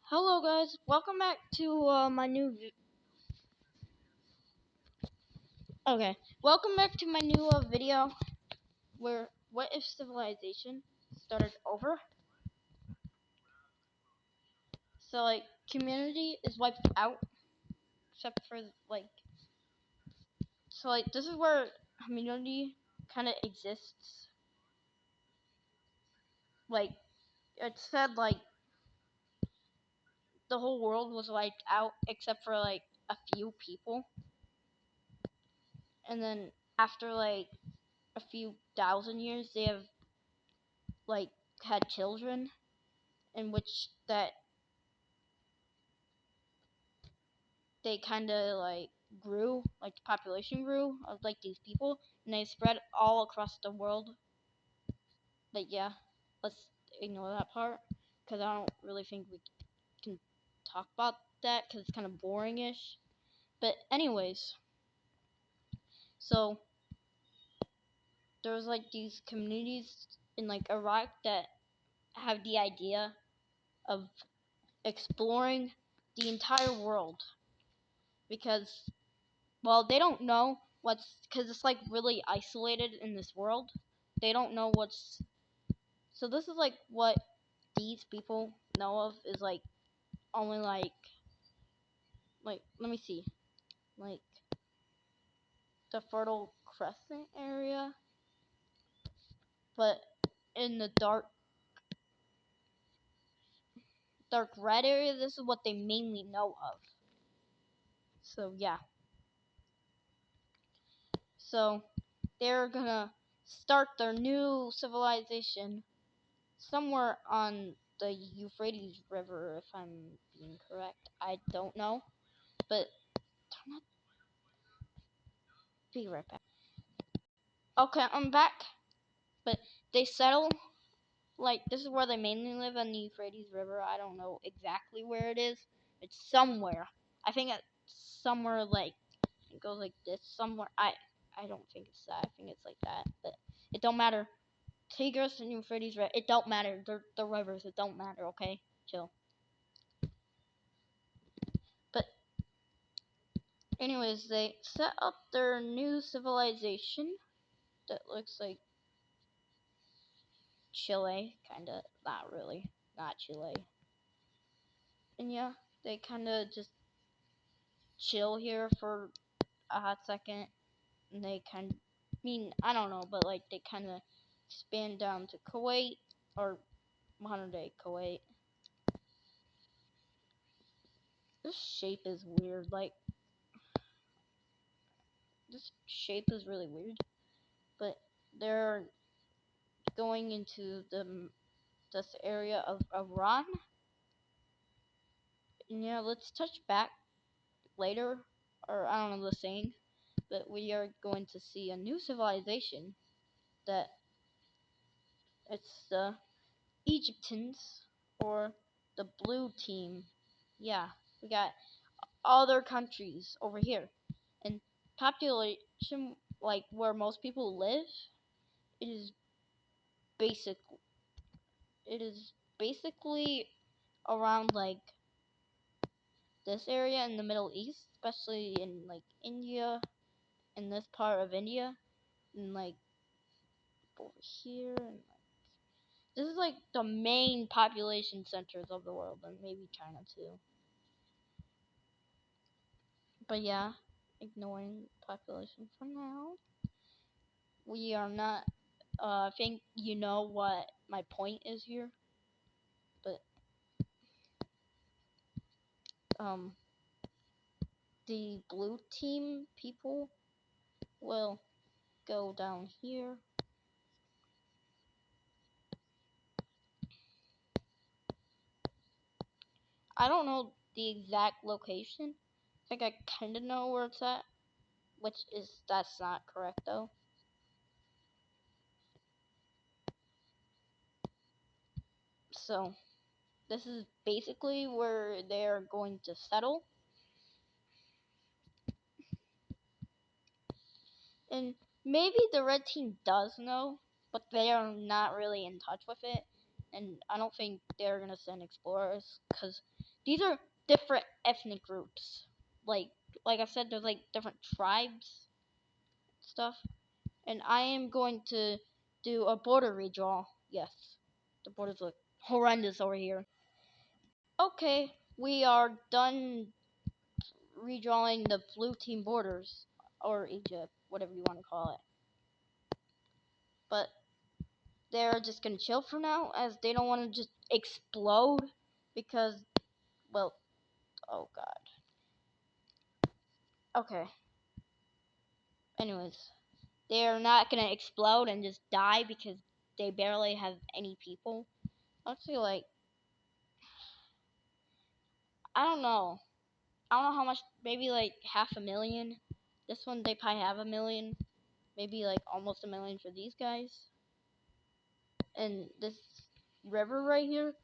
Hello guys, welcome back to my new welcome back to my new video where what if civilization started over? So like community is wiped out except for this is where community kind of exists. Like it said like the whole world was wiped out except for like a few people. And then after like a few thousand years they have like had children in which that they kind of like grew, like the population grew of like these people, and they spread all across the world. But yeah, let's ignore that part because I don't really think we can talk about that because it's kind of boringish. But anyways, so there's like these communities in like Iraq that have the idea of exploring the entire world because well, they don't know what's because it's like really isolated in this world. They don't know what's so this is like what these people know of is like only like let me see like the Fertile Crescent area, but in the dark red area, this is what they mainly know of. So yeah, so they're gonna start their new civilization somewhere on the Euphrates River, if I'm being correct. I don't know, but be right back. Okay, I'm back. But they settle like this is where they mainly live on the Euphrates River. I don't know exactly where it is. It's somewhere. I think it's somewhere like it goes like this somewhere. I don't think it's that. I think it's like that. But it don't matter. Tigris and Euphrates River. It don't matter. They're the rivers. It don't matter. Okay, chill. But anyways, they set up their new civilization that looks like Chile, kinda. Not really. Not Chile. And yeah, they kinda just chill here for a hot second. And they I don't know, but like they kinda expand down to Kuwait, or modern day Kuwait. This shape is weird. Like, this shape is really weird. But they're going into this area of Iran. And yeah, let's touch back later, or I don't know the saying, but we are going to see a new civilization that it's the Egyptians, or the blue team. Yeah, we got other countries over here. And population, like where most people live, it is basic. It is basically around like this area in the Middle East, especially in like India, in this part of India, and like over here, and this is like the main population centers of the world, and maybe China too. But yeah, ignoring population for now. We are not. I think you know what my point is here, but um, the blue team people will go down here. I don't know the exact location. I think I kind of know where it's at, that's not correct though. So this is basically where they're going to settle. And maybe the red team does know, but they are not really in touch with it. and I don't think they're gonna send explorers because these are different ethnic groups. Like I said, there's like different tribes stuff, and I am going to do a border redraw. Yes, the borders look horrendous over here. Okay, we are done redrawing the blue team borders, or Egypt, whatever you want to call it. But they're just gonna chill for now, as they don't want to just explode, because, well, oh god. Okay. Anyways, they're not gonna explode and just die because they barely have any people. Actually, like, I don't know. I don't know how much, maybe like 500,000. This one, they probably have 1,000,000. Maybe like almost 1,000,000 for these guys. And this river right here,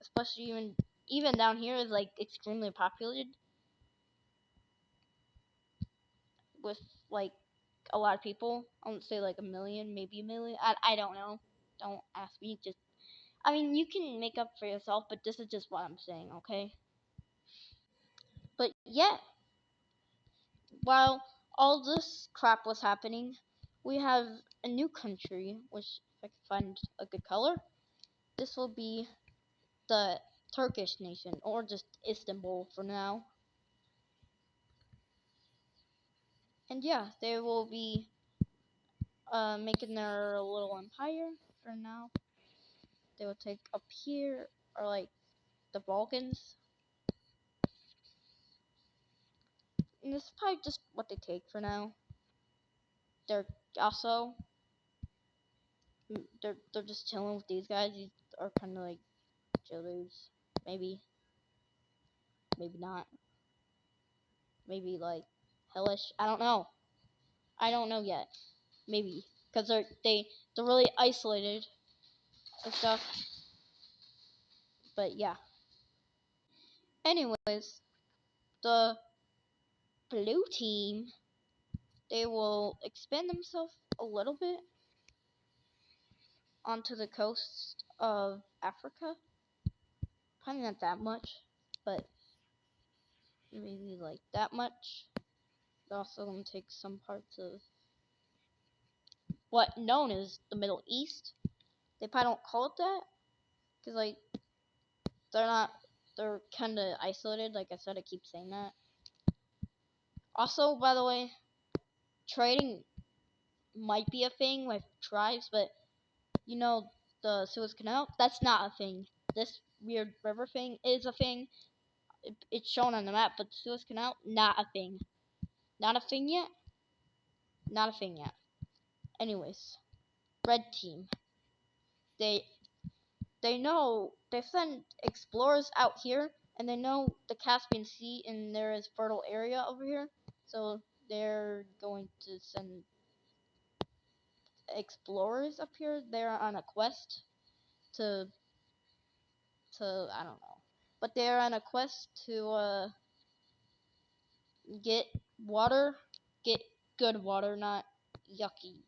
especially even down here, is like extremely populated with like a lot of people. I wouldn't say like 1,000,000, maybe 1,000,000. I don't know. Don't ask me. Just, I mean, you can make up for yourself, but this is just what I'm saying, okay? But yeah, while all this crap was happening, we have a new country, which if I can find a good color, this will be the Turkish nation, or just Istanbul for now. And yeah, they will be making their little empire for now. They will take up here, or like the Balkans. And this is probably just what they take for now. They're also they're just chilling with these guys. These are kind of like chill dudes. Maybe not. Maybe like hellish. I don't know. I don't know yet. Maybe because they're really isolated and stuff. But yeah. Anyways, the blue team, they will expand themselves a little bit onto the coast of Africa. Probably not that much, but maybe like that much. They're also gonna take some parts of what known as the Middle East. They probably don't call it that, cause like they're kind of isolated. Like I said, I keep saying that. Also, by the way, trading might be a thing with tribes, but you know the Suez Canal? That's not a thing. This weird river thing is a thing. It's shown on the map, but the Suez Canal, not a thing. Not a thing yet? Not a thing yet. Anyways, red team. They know they send explorers out here, and they know the Caspian Sea, and there is fertile area over here. So they're going to send explorers up here. They're on a quest to I don't know, but they're on a quest to get water, get good water, not yucky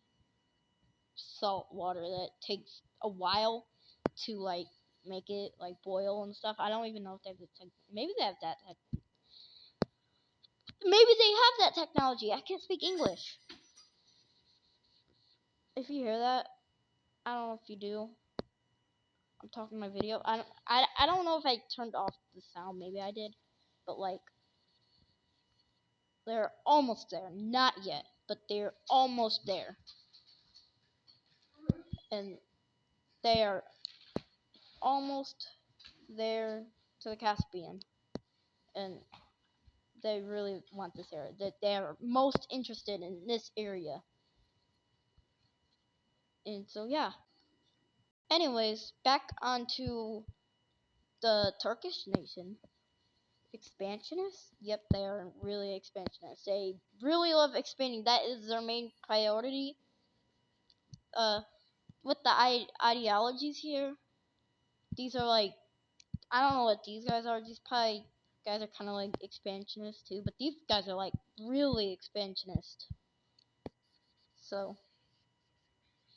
salt water that takes a while to like make it like boil and stuff. I don't even know if they have maybe they have that. Maybe they have that technology. I can't speak English. If you hear that, I don't know if you do. I'm talking my video. I don't know if I turned off the sound. Maybe I did, but like they're almost there. Not yet, but they're almost there. And they are almost there to the Caspian. And they really want this area. That they are most interested in this area. And so yeah. Anyways, back onto the Turkish nation. Expansionists? Yep, they are really expansionists. They really love expanding. That is their main priority. With the ideologies here, these are like, I don't know what these guys are. These probably guys are kind of like expansionists too, but these guys are like really expansionist. So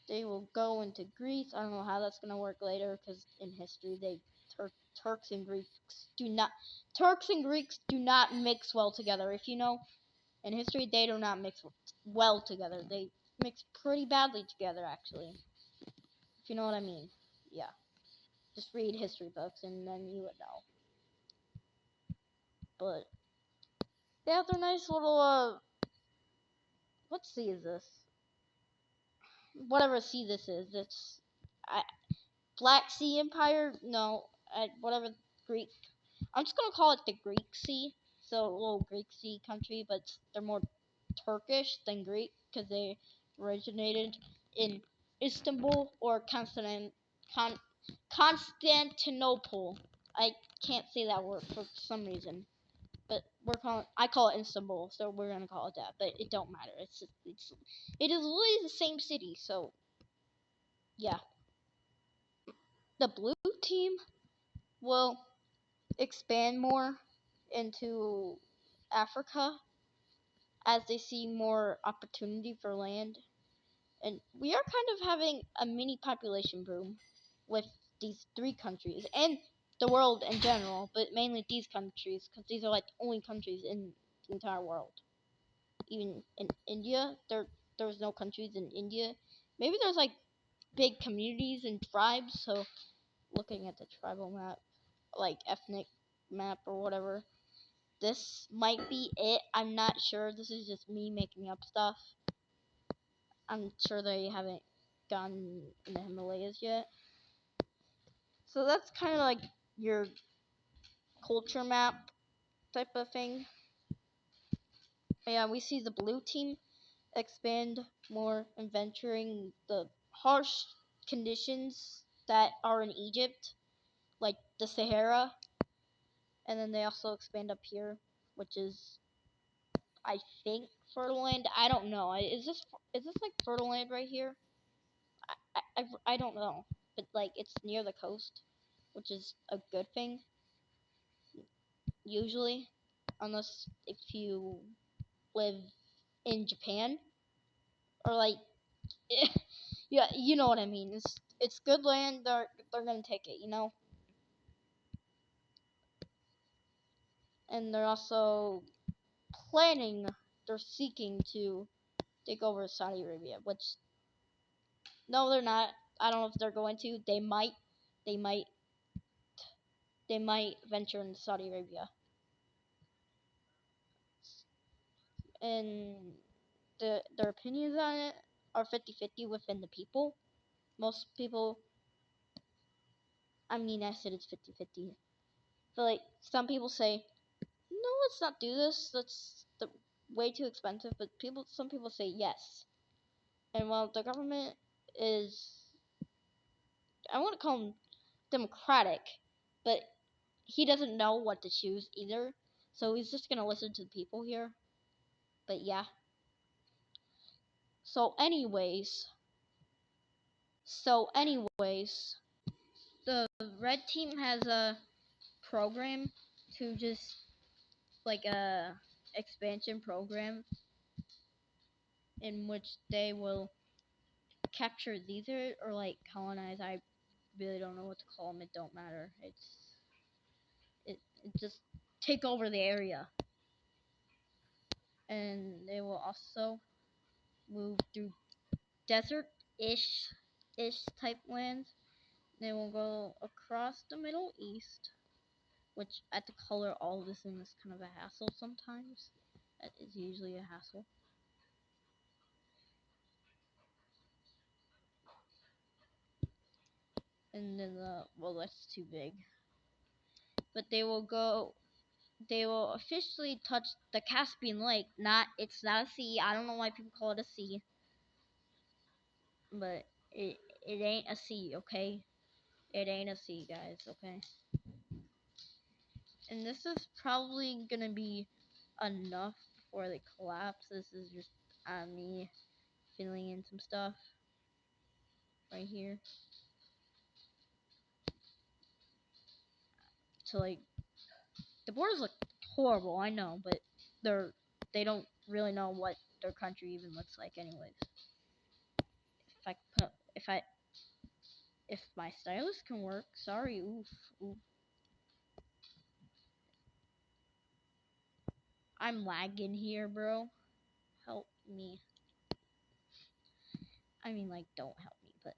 They will go into Greece. I don't know how that's gonna work later, because in history, Turks and Greeks do not mix well together. If you know, in history, they do not mix well together. They mix pretty badly together, actually. If you know what I mean. Yeah. Just read history books, and then you would know. But they have their nice little what sea is this? Whatever sea this is, it's Black Sea Empire. No, whatever Greek. I'm just gonna call it the Greek Sea. So a little Greek Sea country, but they're more Turkish than Greek because they originated in Istanbul or Constantinople. I can't say that word for some reason, but I call it Istanbul, so we're gonna call it that. But it don't matter. It is literally the same city. So yeah, the blue team will expand more into Africa as they see more opportunity for land. And we are kind of having a mini population boom with these three countries and the world in general, but mainly these countries because these are like the only countries in the entire world. Even in India, there's no countries in India. Maybe there's like big communities and tribes. So looking at the tribal map, like ethnic map or whatever, this might be it. I'm not sure. This is just me making up stuff. I'm sure they haven't gone in the Himalayas yet. So that's kind of like your culture map type of thing. Yeah, we see the blue team expand more and venturing the harsh conditions that are in Egypt, like the Sahara. And then they also expand up here, which is, I think, fertile land. I don't know. Is this like fertile land right here? I don't know, but like it's near the coast, which is a good thing usually, unless if you live in Japan or like yeah, you know what I mean. It's good land. They're gonna take it, you know. And they're also planning. They're seeking to take over Saudi Arabia, which no, they're not. I don't know if they're going to. They might. They might. They might venture into Saudi Arabia. And their opinions on it are 50-50 within the people. Most people, I mean, I said it's 50-50. But like some people say, no, let's not do this. That's way too expensive. But some people say yes. And while the government is, I want to call him democratic, but he doesn't know what to choose either. So he's just gonna listen to the people here. But yeah. So anyways, the red team has a program to just like a expansion program in which they will capture these or like colonize. I really don't know what to call them. It don't matter. It just take over the area, and they will also move through desert-ish type lands. They will go across the Middle East, which I have to color all this in is kind of a hassle sometimes. That is usually a hassle. And then well, that's too big. But they will officially touch the Caspian Lake. It's not a sea. I don't know why people call it a sea. But it ain't a sea, okay? It ain't a sea, guys, okay? And this is probably gonna be enough before they collapse. This is just me filling in some stuff right here. So like the borders look horrible, I know, but they don't really know what their country even looks like anyways. If I put if my stylus can work. Sorry, oof, oof. I'm lagging here, bro. Help me. I mean, like, don't help me, but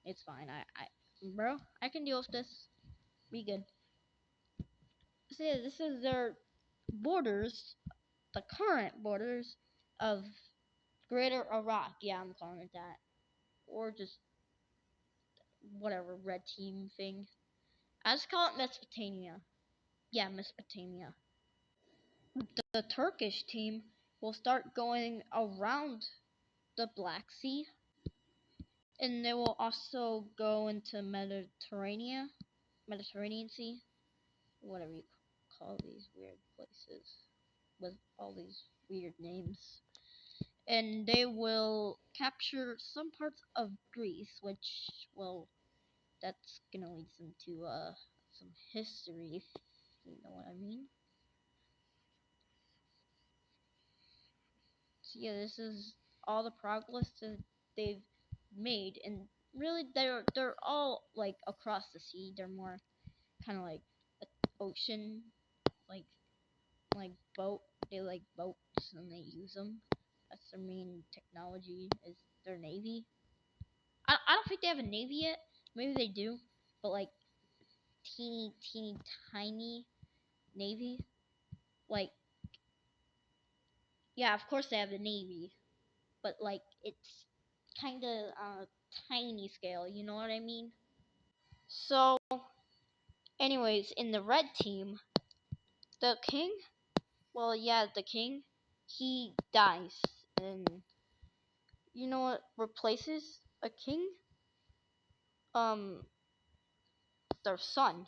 it's fine. Bro, I can deal with this. Be good. So yeah, this is their borders, the current borders of Greater Iraq. Yeah, I'm calling it that. Or just whatever, red team thing. I just call it Mesopotamia. Yeah, Mesopotamia. The Turkish team will start going around the Black Sea, and they will also go into Mediterranean Sea, whatever you call these weird places with all these weird names. And they will capture some parts of Greece, which, well, that's gonna lead them to some history, if you know what I mean. So yeah, this is all the progress that they've made, and really they're all like across the sea. They're more kind of like ocean, like boat. They like boats and they use them. That's their main technology. Is their navy. I don't think they have a navy yet. Maybe they do, but like teeny tiny navy. Like, yeah, of course they have the navy, but like it's kind of tiny scale. You know what I mean? So, anyways, in the red team, the king. Well, yeah, the king. He dies, and you know what replaces a king? Um, their son,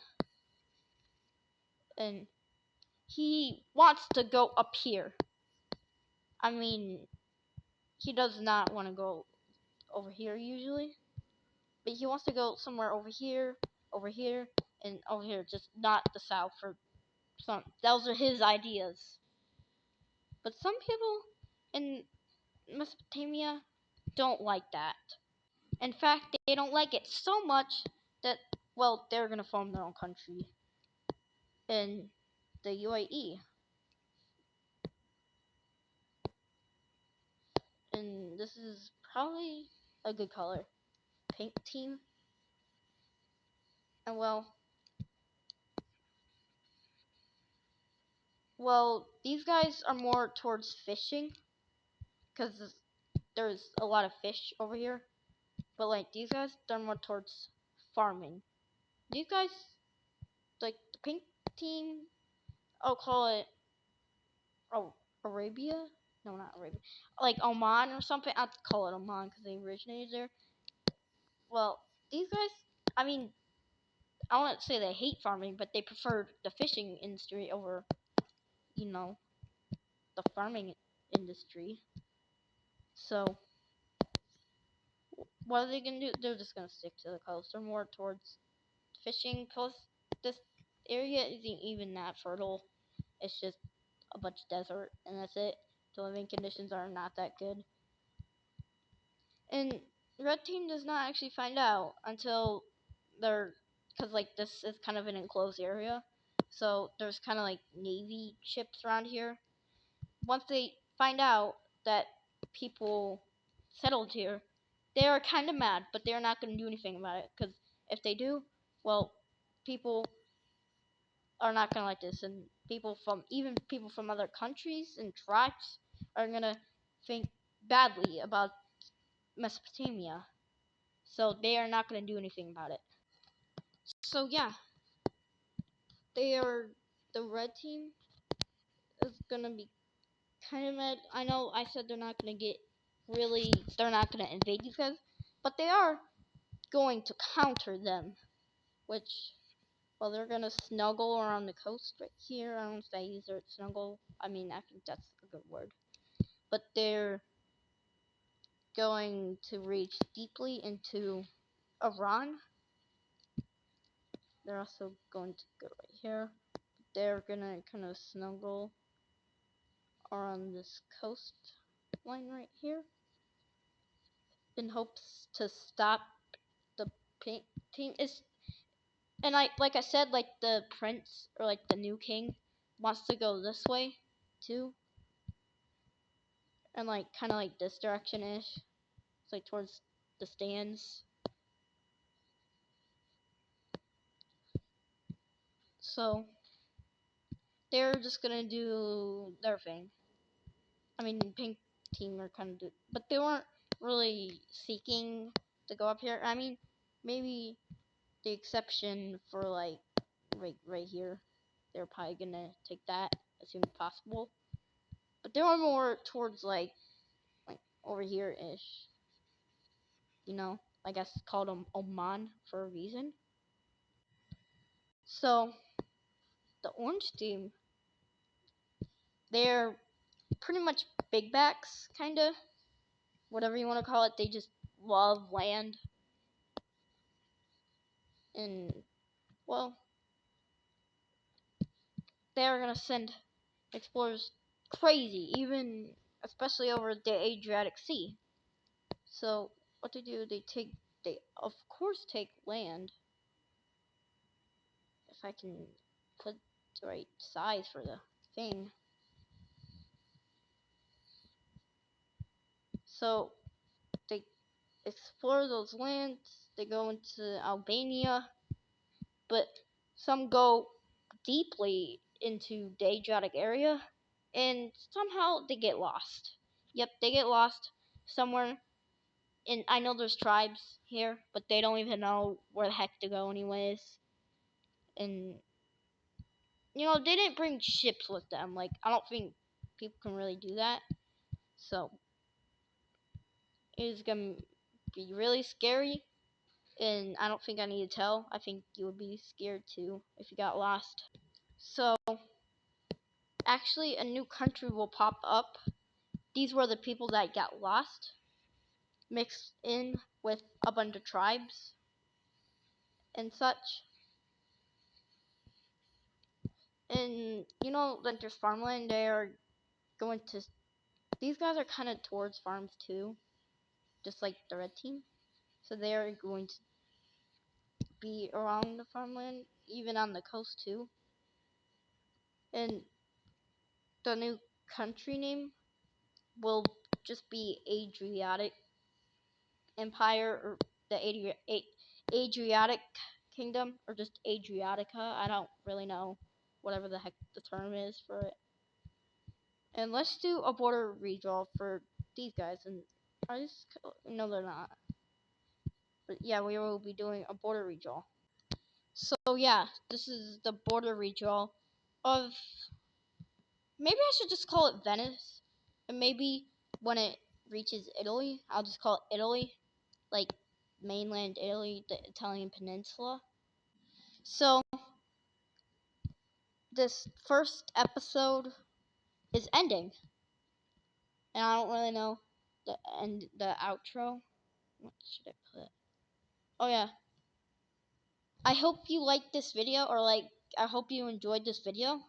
and he wants to go up here. I mean, he does not want to go over here usually, but he wants to go somewhere over here, and over here, just not the south. For some, those are his ideas. But some people in Mesopotamia don't like that. In fact, they don't like it so much that, well, they're gonna form their own country in the UAE. And this is probably a good color. Pink team. And well, these guys are more towards fishing because there's a lot of fish over here. But like these guys, they're more towards farming. These guys, like the pink team, I'll call it, oh, Arabia. No, not Arabia. Like Oman or something. I'd call it Oman because they originated there. Well, these guys, I mean, I wouldn't say they hate farming, but they prefer the fishing industry over, you know, the farming industry. So, what are they gonna do? They're just gonna stick to the coast. They're more towards fishing, cause this area isn't even that fertile. It's just a bunch of desert, and that's it. The living conditions are not that good. And red team does not actually find out until they're, cause like this is kind of an enclosed area, so there's kind of like navy ships around here. Once they find out that people settled here, they are kind of mad, but they're not going to do anything about it, because if they do, well, people are not going to like this, and even people from other countries and tribes are going to think badly about Mesopotamia, so they are not going to do anything about it. So yeah, the red team is going to be kind of mad. I know I said they're not going to they're not going to invade these guys, but they are going to counter them, which, well, they're going to snuggle around the coast right here. I don't know if they use their snuggle. I mean, I think that's a good word. But they're going to reach deeply into Iran. They're also going to go right here. They're going to kind of snuggle around this coast line right here. in hopes to stop the pink team. And like I said, like the prince or like the new king wants to go this way too, and like kind of like this direction ish. It's like towards the stands. So they're just gonna do their thing. I mean, pink team are kind of but they weren't really seeking to go up here. I mean, maybe the exception for like right here, they're probably gonna take that as soon as possible. But they were more towards like over here ish. You know, I guess called them Oman for a reason. So the orange team, they're pretty much big backs, kinda, whatever you want to call it. They just love land, and well, they're gonna send explorers crazy, even especially over the Adriatic Sea. So what they of course take land. If I can put the right size for the thing. So they explore those lands. They go into Albania, but some go deeply into the Adriatic area, and somehow they get lost. Yep, they get lost somewhere. And I know there's tribes here, but they don't even know where the heck to go, anyways. And you know, they didn't bring ships with them. Like, I don't think people can really do that. So it is gonna be really scary. And I don't think I need to tell. I think you would be scared too if you got lost. So actually, a new country will pop up. These were the people that got lost, mixed in with a bunch of tribes and such. And you know, like there's farmland. They are going to. These guys are kind of towards farms too, just like the red team. So they are going to be around the farmland, even on the coast too. And the new country name will just be Adriatic Empire, or the Adriatic Kingdom, or just Adriatica. I don't really know whatever the heck the term is for it. And let's do a border redraw for these guys. And are these? No, they're not. But yeah, we will be doing a border redraw. So yeah, this is the border redraw of. Maybe I should just call it Venice, and maybe when it reaches Italy, I'll just call it Italy, like mainland Italy, the Italian peninsula. So this first episode is ending, and I don't really know the outro. What should I put? Oh yeah, I hope you liked this video, or like I hope you enjoyed this video,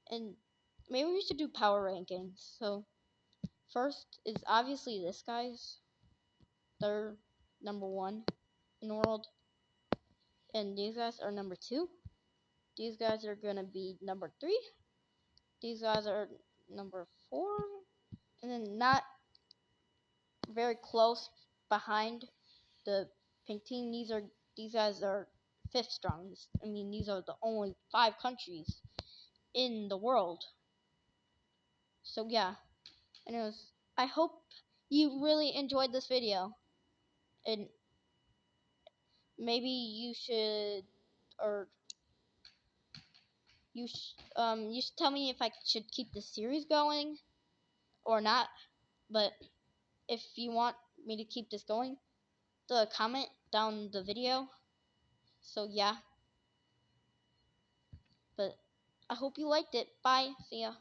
and maybe we should do power rankings. So first is obviously this guy's. They're number 1 in the world, and these guys are number 2. These guys are gonna be number 3. These guys are number 4, and then not very close behind the pink team. These guys are 5th strongest. I mean, these are the only 5 countries in the world. So yeah, anyways, I hope you really enjoyed this video, and maybe you should, or you should tell me if I should keep this series going or not. But if you want me to keep this going, the comment down the video. So yeah, but I hope you liked it. Bye. See ya.